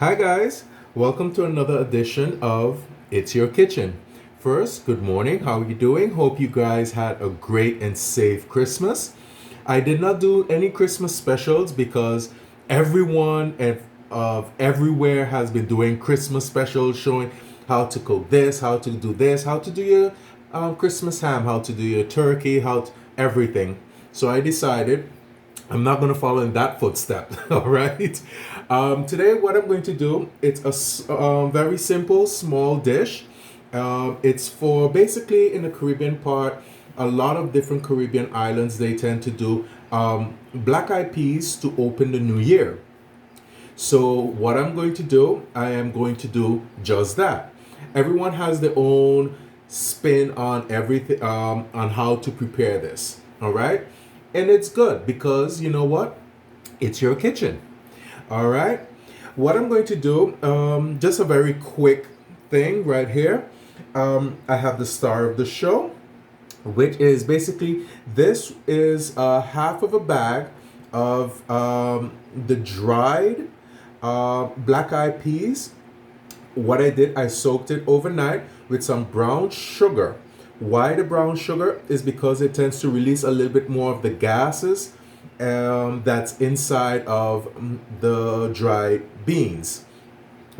Hi, guys. Welcome to another edition of It's Your Kitchen. First, good morning. How are you doing? Hope you guys had a great and safe Christmas. I did not do any Christmas specials because everyone of everywhere has been doing Christmas specials showing how to cook this, how to do this, how to do your Christmas ham, how to do your turkey, everything. So I decided I'm not going to follow in that footstep. All right. Today, what I'm going to do, it's a very simple, small dish. It's for basically in the Caribbean part, a lot of different Caribbean islands, they tend to do black eyed peas to open the new year. So, what I'm going to do, I am going to do just that. Everyone has their own spin on everything, on how to prepare this. All right. And it's good because you know what? It's your kitchen. All right. What I'm going to do, just a very quick thing right here. I have the star of the show, which is basically this is half of a bag of the dried black eyed peas. What I did, I soaked it overnight with some brown sugar. Why the brown sugar is because it tends to release a little bit more of the gases that's inside of the dried beans.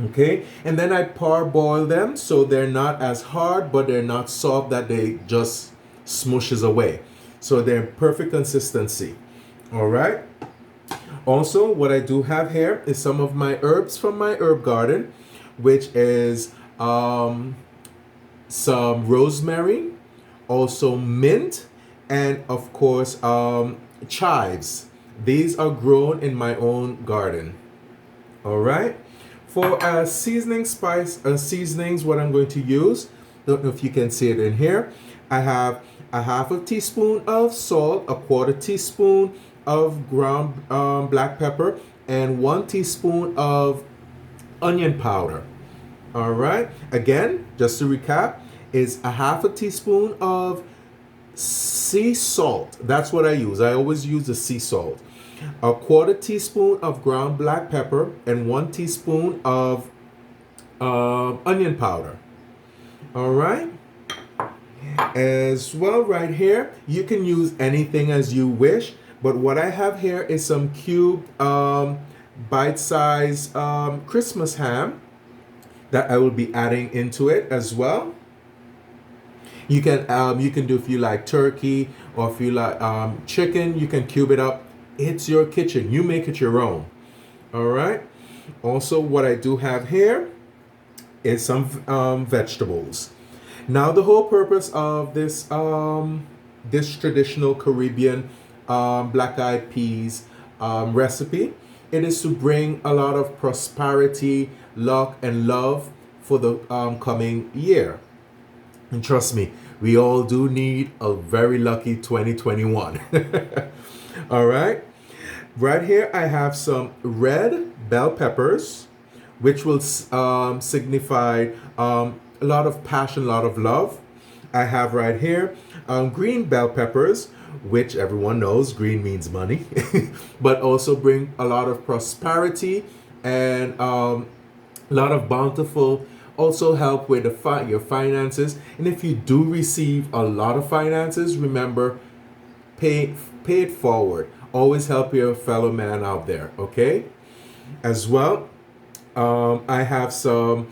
Okay, and then I parboil them so they're not as hard, but they're not soft that they just smushes away. So they're in perfect consistency. All right. Also, what I do have here is some of my herbs from my herb garden, which is some rosemary, also mint, and of course chives. These are grown in my own garden. All right. For seasonings, what I'm going to use, don't know if you can see it in here. I have a half a teaspoon of salt, a quarter teaspoon of ground black pepper, and 1 teaspoon of onion powder. All right. Again, just to recap, is a half a teaspoon of sea salt. That's what I use. I always use the sea salt. A quarter teaspoon of ground black pepper and 1 teaspoon of onion powder. All right. As well, right here, you can use anything as you wish. But what I have here is some cubed bite-sized Christmas ham that I will be adding into it as well. You can do if you like turkey or if you like chicken, you can cube it up. It's your kitchen. You make it your own. All right. Also, what I do have here is some vegetables. Now, the whole purpose of this traditional Caribbean black eyed peas recipe, it is to bring a lot of prosperity, luck, and love for the coming year. And trust me, we all do need a very lucky 2021. All right. Right here, I have some red bell peppers, which will signify a lot of passion, a lot of love. I have right here green bell peppers, which everyone knows green means money, but also bring a lot of prosperity and a lot of bountiful, also help with your finances. And if you do receive a lot of finances, remember, pay it forward. Always help your fellow man out there, okay? As well, I have some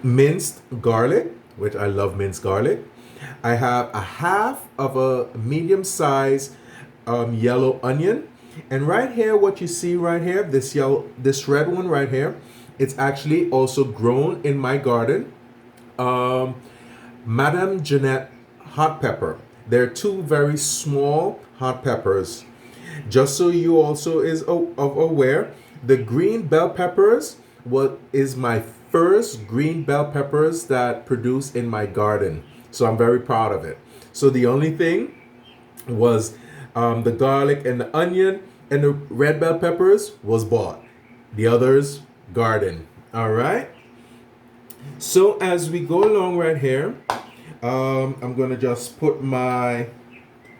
minced garlic, which I love minced garlic. I have a half of a medium size yellow onion. And right here, what you see right here, this red one right here, it's actually also grown in my garden. Madame Jeanette hot pepper. They're two very small hot peppers. Just so you also is aware, the green bell peppers what is my first green bell peppers that produced in my garden. So I'm very proud of it. So the only thing was the garlic and the onion and the red bell peppers was bought. The others, garden. All right. So as we go along right here, I'm gonna just put my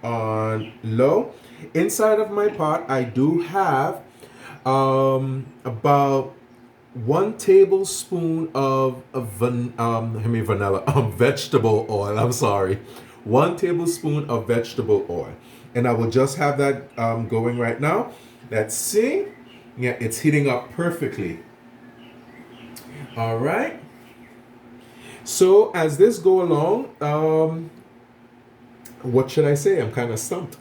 on low. Inside of my pot, I do have About 1 tablespoon of vanilla vegetable oil. I'm sorry, 1 tablespoon of vegetable oil, and I will just have that going right now. Let's see. Yeah, it's heating up perfectly. All right. So as this go along, what should I say? I'm kind of stumped.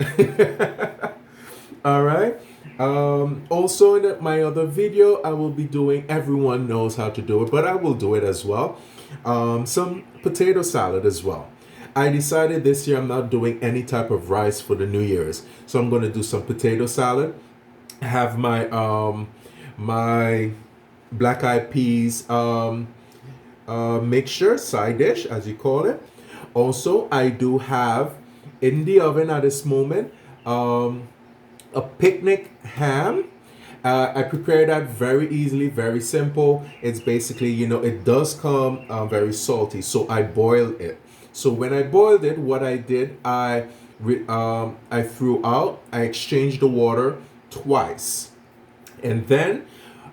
All right. Also, in my other video, I will be doing, everyone knows how to do it, but I will do it as well. Some potato salad as well. I decided this year I'm not doing any type of rice for the New Year's. So I'm going to do some potato salad. Have my black eyed peas mixture, side dish, as you call it. Also, I do have in the oven at this moment a picnic ham. I prepare that very easily, very simple. It's basically, it does come very salty, so I boil it. So when I boiled it, what I did, I threw out, I exchanged the water twice, and then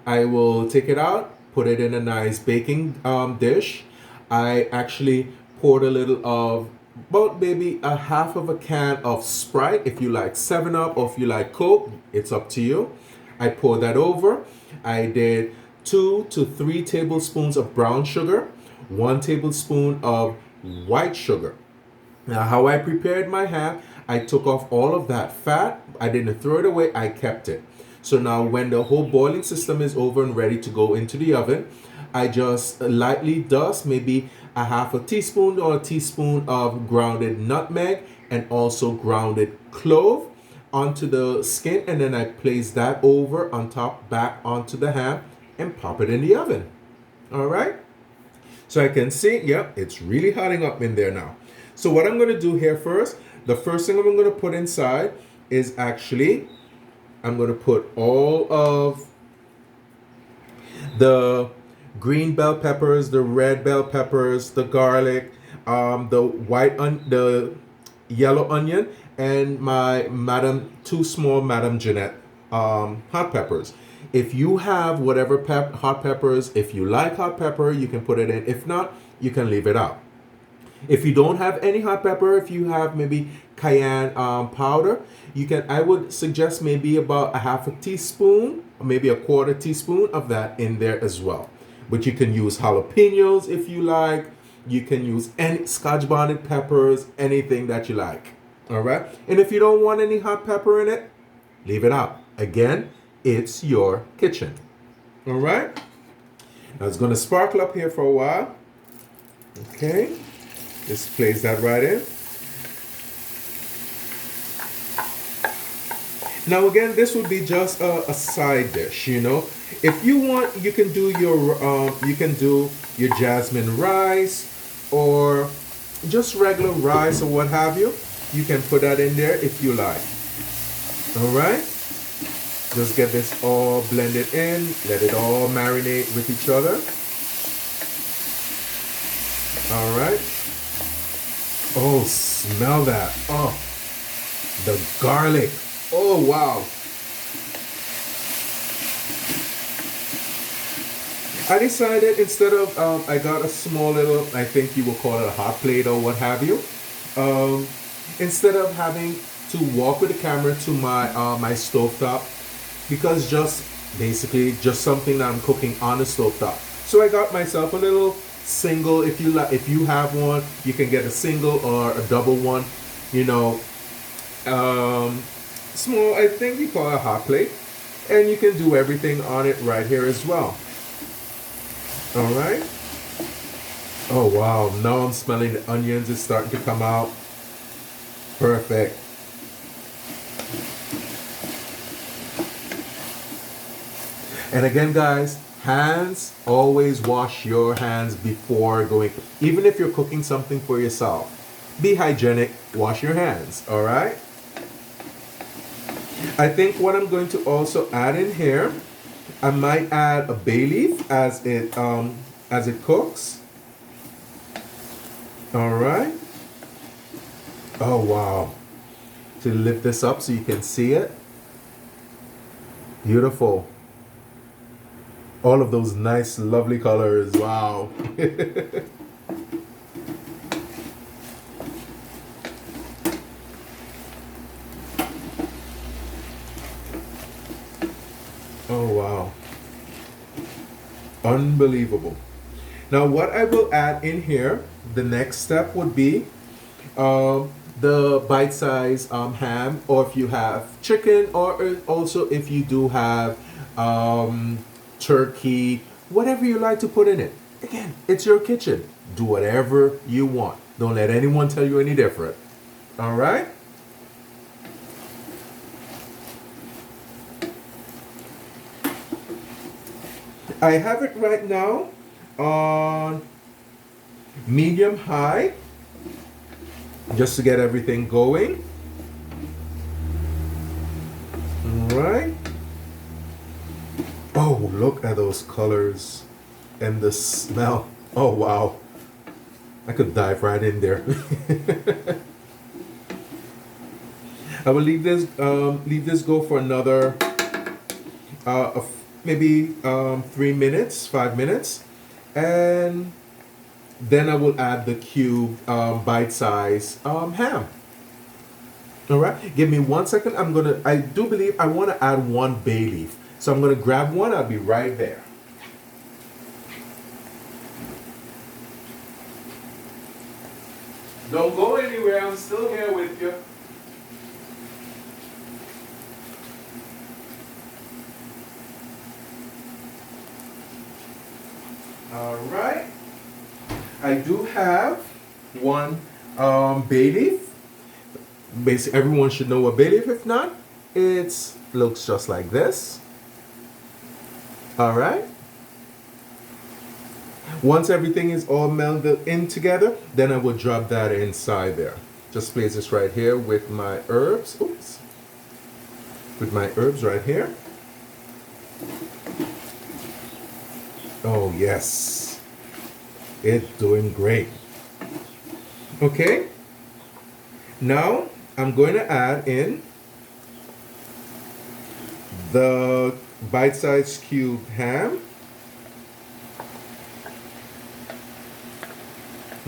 I will take it out, put it in a nice baking dish. I actually poured a little of about maybe a half of a can of Sprite. If you like 7 Up or if you like Coke, it's up to you. I pour that over. I did 2 to 3 tablespoons of brown sugar, 1 tablespoon of white sugar. Now, how I prepared my ham, I took off all of that fat. I didn't throw it away, I kept it. So now when the whole boiling system is over and ready to go into the oven, I just lightly dust maybe a half a teaspoon or a teaspoon of grounded nutmeg and also grounded clove onto the skin, and then I place that over on top back onto the ham and pop it in the oven. All right. So I can see, yep, it's really hotting up in there now. So what I'm going to do here first, the first thing I'm going to put inside is actually, I'm going to put all of the green bell peppers, the red bell peppers, the garlic, the yellow onion, and my two small Madame Jeanette hot peppers. If you have whatever hot peppers, if you like hot pepper, you can put it in. If not, you can leave it out. If you don't have any hot pepper, if you have maybe cayenne powder, you can. I would suggest maybe about a half a teaspoon, or maybe a quarter teaspoon of that in there as well. But you can use jalapenos if you like. You can use any Scotch bonnet peppers, anything that you like. All right. And if you don't want any hot pepper in it, leave it out. Again, it's your kitchen. All right. Now it's going to sparkle up here for a while. Okay. Just place that right in. Now again, this would be just a side dish, If you want, you can do your jasmine rice or just regular rice or what have you. You can put that in there if you like. All right. Just get this all blended in. Let it all marinate with each other. All right. Oh, smell that. Oh, the garlic. Oh, wow. I decided instead of, I got a small little, I think you will call it a hot plate or what have you. Instead of having to walk with the camera to my stovetop, because just basically just something that I'm cooking on the stovetop. So I got myself a little single. If you have one, you can get a single or a double one. Small. I think you call it a hot plate, and you can do everything on it right here as well. All right. Oh wow! Now I'm smelling the onions. It's starting to come out. Perfect. And again, guys, always wash your hands before going. Even if you're cooking something for yourself, be hygienic. Wash your hands. All right. I think what I'm going to also add in here, I might add a bay leaf as it cooks. All right. Oh wow. To lift this up so you can see it. Beautiful. All of those nice, lovely colors. Wow. Oh, wow. Unbelievable. Now, what I will add in here, the next step would be the bite-sized ham, or if you have chicken, or also if you do have turkey, whatever you like to put in it. Again, it's your kitchen. Do whatever you want. Don't let anyone tell you any different. All right? I have it right now on medium high just to get everything going. All right. Oh, look at those colors and the smell. Oh, wow. I could dive right in there. I will leave this go for another maybe 3 minutes, 5 minutes, and then I will add the cube bite-size ham. All right, give me 1 second. I do believe I want to add one bay leaf, so I'm gonna grab one. I'll be right there. Don't go anywhere. I'm still here with you. All right. I do have one bay leaf. Basically, everyone should know what bay leaf. If not, it looks just like this. All right. Once everything is all melded in together, then I will drop that inside there. Just place this right here with my herbs. Oops. With my herbs right here. Oh, yes. It's doing great. Okay. Now, I'm going to add in the bite-sized cube ham.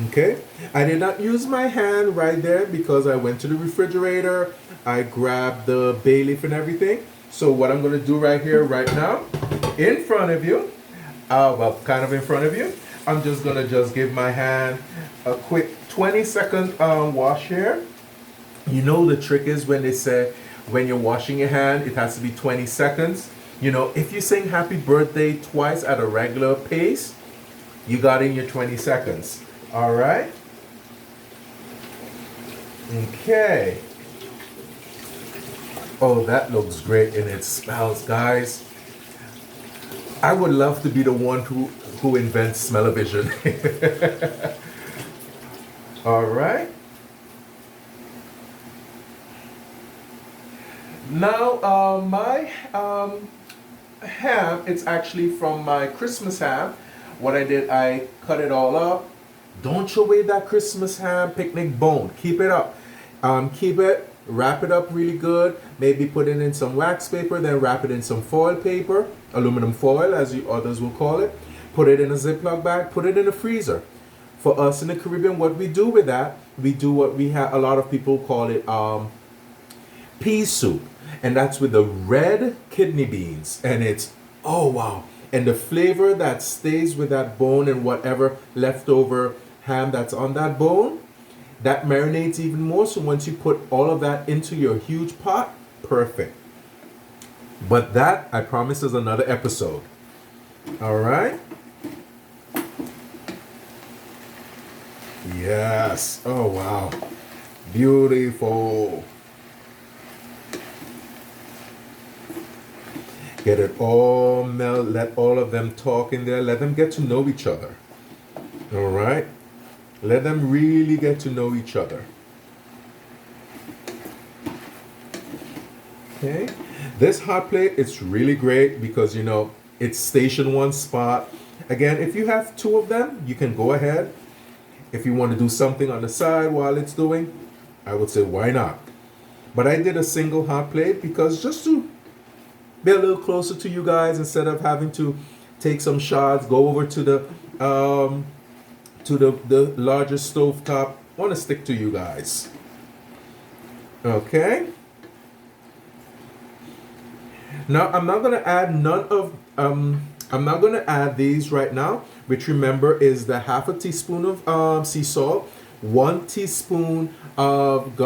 Okay. I did not use my hand right there because I went to the refrigerator. I grabbed the bay leaf and everything. So what I'm going to do right here, right now, in front of you, well, kind of in front of you, I'm just going to just give my hand a quick 20-second wash here. You know, the trick is when they say when you're washing your hand, it has to be 20 seconds. You know, if you sing happy birthday twice at a regular pace, you got in your 20 seconds. All right. Okay. Oh, that looks great and it smells, guys. I would love to be the one who invents smell-o-vision. All right. Now, my ham, it's actually from my Christmas ham. What I did, I cut it all up. Don't throw away that Christmas ham picnic bone. Keep it up. Keep it, wrap it up really good. Maybe put it in some wax paper, then wrap it in some foil paper, aluminum foil as you others will call it. Put it in a Ziploc bag, put it in the freezer. For us in the Caribbean, what we do with that, we do what we have, a lot of people call it pea soup. And that's with the red kidney beans. And it's, oh wow. And the flavor that stays with that bone and whatever leftover ham that's on that bone, that marinates even more. So once you put all of that into your huge pot, perfect. But that, I promise, is another episode. All right. Yes. Oh, wow. Beautiful. Get it all melt. Let all of them talk in there. Let them get to know each other. All right. Let them really get to know each other. Okay. This hot plate, it's really great because, you know, it's station one spot. Again, if you have two of them, you can go ahead. If you want to do something on the side while it's doing, I would say why not? But I did a single hot plate because just to be a little closer to you guys instead of having to take some shots, go over to the larger stove top. I want to stick to you guys. Okay. Now I'm not gonna add none of I'm not gonna add these right now, which remember is the half a teaspoon of sea salt, 1 teaspoon of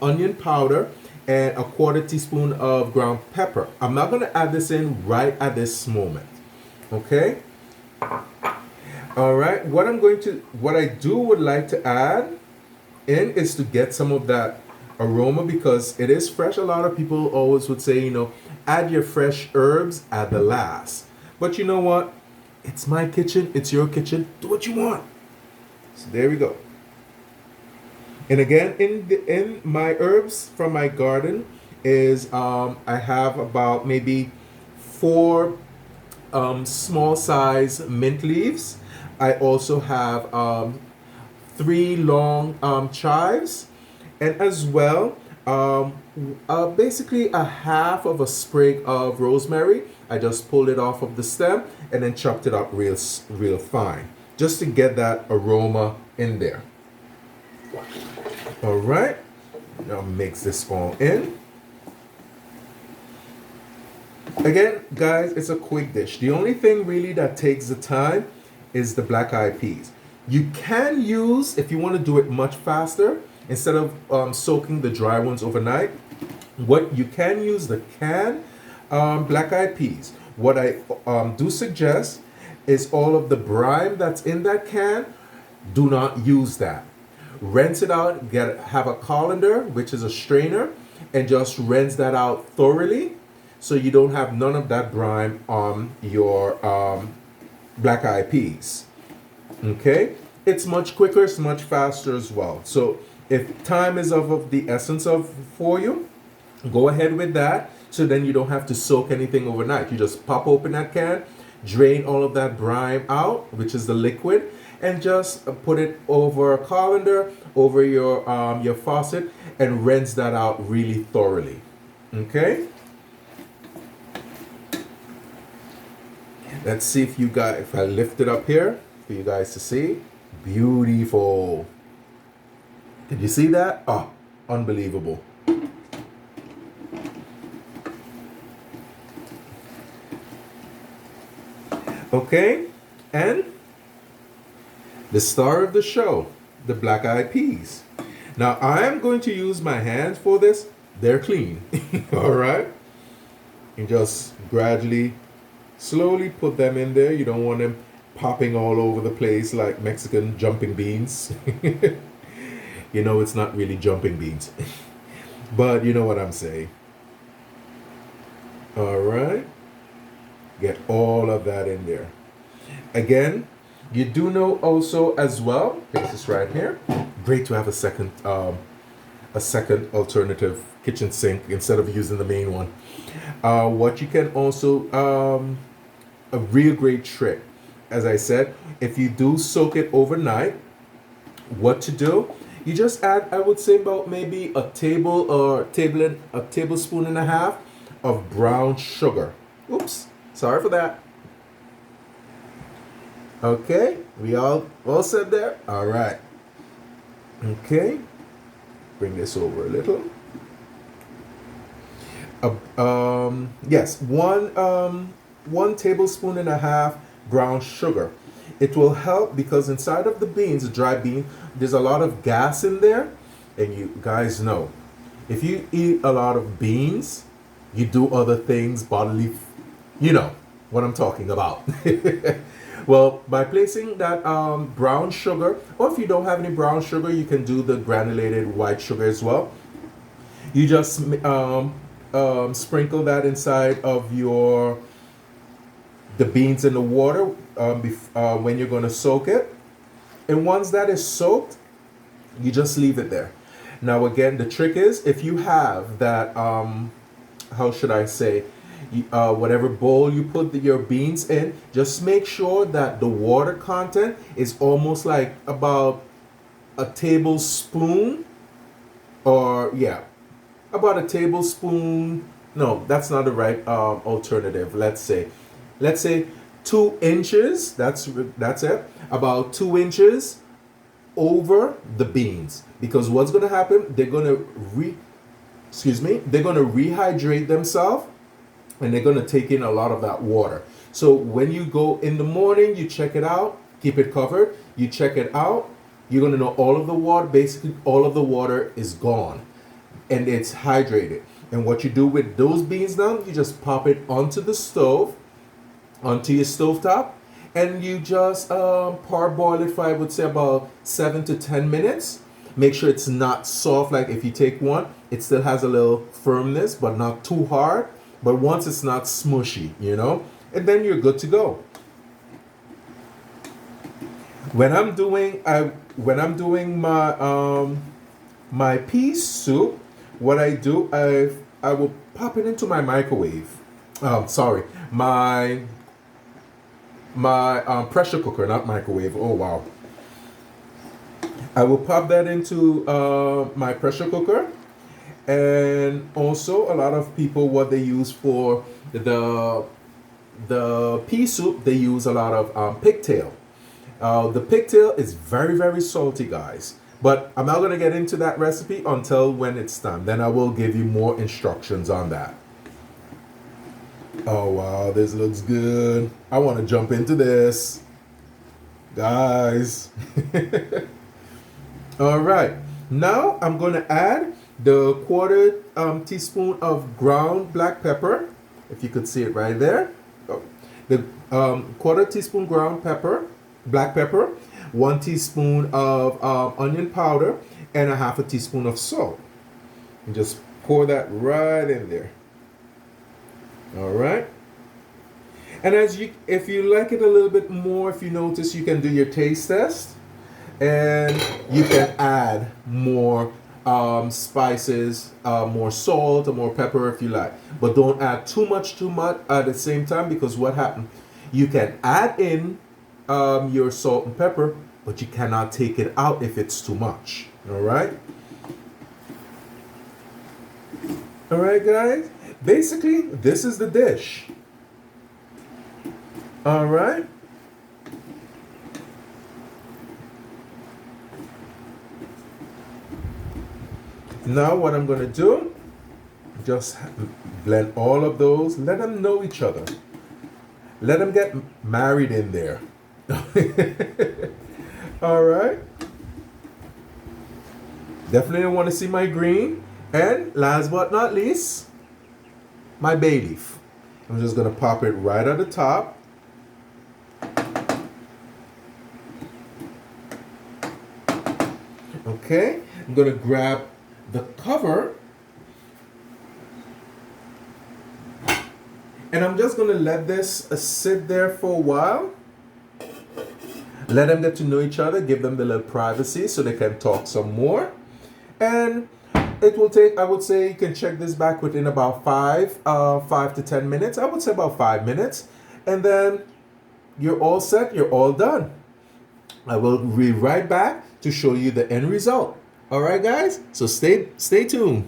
onion powder, and a quarter teaspoon of ground pepper. I'm not gonna add this in right at this moment. Okay. All right. What I do would like to add in is to get some of that aroma because it is fresh. A lot of people always would say, add your fresh herbs at the last. But you know what? It's my kitchen. It's your kitchen. Do what you want. So there we go. And again, in my herbs from my garden is I have about maybe 4 small size mint leaves. I also have 3 long chives, and as well basically a half of a sprig of rosemary. I just pulled it off of the stem and then chopped it up real fine just to get that aroma in there. All right, now mix this all in. Again, guys, it's a quick dish. The only thing really that takes the time is the black eyed peas. You can use, if you want to do it much faster, instead of soaking the dry ones overnight, what you can use the canned black eyed peas. What I do suggest is all of the brine that's in that can, do not use that. Rinse it out, have a colander, which is a strainer, and just rinse that out thoroughly so you don't have none of that brine on your black eyed peas. Okay, it's much quicker, it's much faster as well. So if time is of the essence for you, go ahead with that. So then you don't have to soak anything overnight. You just pop open that can, drain all of that brine out, which is the liquid, and just put it over a colander, over your faucet, and rinse that out really thoroughly. Okay. Let's see if I lift it up here for you guys to see. Beautiful. Did you see that? Oh, unbelievable. Okay, and the star of the show, the black eyed peas. Now I am going to use my hands for this. They're clean. All right. You just gradually, slowly put them in there. You don't want them popping all over the place like Mexican jumping beans. It's not really jumping beans. But you know what I'm saying. All right. Get all of that in there. Again, you do know also as well, place this right here. Great to have a second alternative kitchen sink instead of using the main one. What you can also, a real great trick, as I said, if you do soak it overnight, what to do? You just add, I would say, about maybe a tablespoon and a half of brown sugar. Oops, sorry for that. Okay, we all set there? All right. Okay, bring this over a little. Yes, 1 tablespoon and a half brown sugar. It will help because inside of the beans, the dry bean, there's a lot of gas in there. And you guys know, if you eat a lot of beans, you do other things bodily. You know what I'm talking about. Well, by placing that brown sugar, or if you don't have any brown sugar, you can do the granulated white sugar as well. You just sprinkle that inside of the beans in the water when you're going to soak it. And once that is soaked, you just leave it there. Now, again, the trick is if you have that, how should I say, whatever bowl you put your beans in, just make sure that the water content is almost like about a tablespoon, or about a tablespoon. No, that's not the right alternative. Let's say 2 inches. That's it. About 2 inches over the beans, because what's going to happen? They're going to rehydrate themselves, and they're going to take in a lot of that water. So when you go in the morning, you check it out, keep it covered. You check it out, you're going to know all of the water, basically all of the water is gone and it's hydrated. And what you do with those beans now, you just pop it onto the stove, onto your stovetop, and you just parboil it for, I would say, about 7 to 10 minutes. Make sure it's not soft. Like if you take one, it still has a little firmness, but not too hard. But once it's not smushy, and then you're good to go. When I'm doing my pea soup, what I do, I will pop it into my microwave. Sorry, my pressure cooker, not microwave. Oh wow. I will pop that into my pressure cooker, and also a lot of people, what they use for the pea soup, they use a lot of pigtail. The pigtail is very, very salty, guys. But I'm not going to get into that recipe until when it's time. Then I will give you more instructions on that. Oh, wow. This looks good. I want to jump into this. Guys. All right. Now I'm going to add the quarter teaspoon of ground black pepper. If you could see it right there. Oh. The quarter teaspoon ground pepper. Black pepper, 1 teaspoon of onion powder, and a half a teaspoon of salt. And just pour that right in there. All right. And if you like it a little bit more, if you notice, you can do your taste test, and you can add more spices, more salt, or more pepper if you like. But don't add too much at the same time, because what happens? You can add in your salt and pepper, but you cannot take it out if it's too much. All right, guys. Basically, this is the dish. All right. Now what I'm gonna do? Just blend all of those. Let them know each other. Let them get married in there. All right. Definitely want to see my green. And last but not least, my bay leaf. I'm just going to pop it right at the top. Okay. I'm going to grab the cover. And I'm just going to let this sit there for a while. Let them get to know each other, give them the little privacy so they can talk some more. And it will take, I would say, you can check this back within about 5 to 10 minutes. I would say about 5 minutes. And then you're all set, you're all done. I will be right back to show you the end result. All right, guys? So stay tuned.